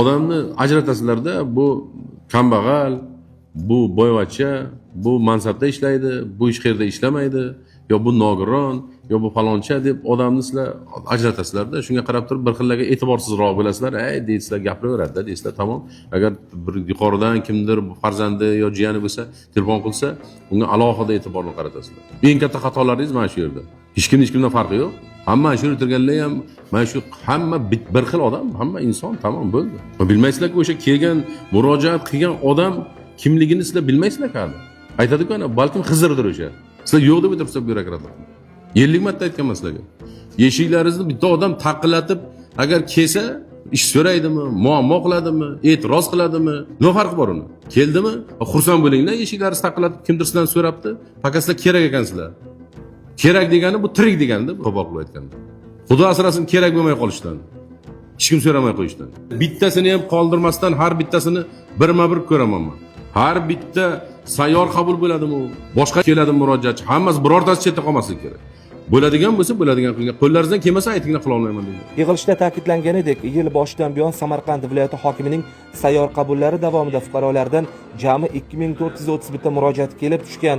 Odamni ajratasizlarda, bu kambag'al, bu boyvachcha, bu mansabda ishlaydi, bu ish qayerda ishlamaydi, yo bu nogiron, yo bu faloncha deb odamni sizlar ajratasizlarda. Shunga qarab turib bir xillarga e'tiborsizroq bo'lasizlar. Deysizlar, gapiraveradi-da, deysizlar, tamom. Agar bir yuqoridan kimdir farzandi yo jiyani bo'lsa, telefon qilsa, unga alohida e'tiborni qaratasizlar. Eng katta xatolaringiz mana shu yerda. Hech kimdan farqi yo'q. Hamma shu o'tirganlar ham mana shu hamma bir xil odam, hamma inson, tamom bo'ldi. Bilmaysizlar-ku, o'sha kelgan, murojaat qilgan odam kimligini sizlar bilmaysizlar-ku hali. Aytadi-ku, balkim Xizrdir o'sha. Sizlar yo'q deb o'tiribsiz byurokratlar. 50 marta aytganman sizlarga. Eshiklaringizni bitta odam taqillatib, agar kelsa, ish so'raydimi, muammo qiladimi, e'tiroz qiladimi, nima farqi bor uni? Keldimi? Xursand bo'linglar, eshiklaringizni taqillatib kimdir sizdan so'rabdi, faqat sizlar kerak ekansizlar. Kerak degani bu tirik deganda, qo'pol qilib aytganda. Xudo asrasin kerak bo'lmay qolishdan. Hech kim so'ramay qo'yishdan. Bittasini ham qoldirmasdan har bittasini birma-bir ko'raman men. Har bitta sayyor qabul bo'ladimi, boshqa keladimi murojaatchi, hammasi birortasi chetda qolmasligi kerak. Bo'ladigan bo'lsa, bo'ladigan qilgan. Qo'llaringizdan kelmasa aytinglar, qila olmayman deydi. Yig'ilishda ta'kidlanganidek, yil boshidan buyon Samarqand viloyati hokimining sayyor qabullari davomida fuqarolardan jami 2431 murojaat kelib tushgan.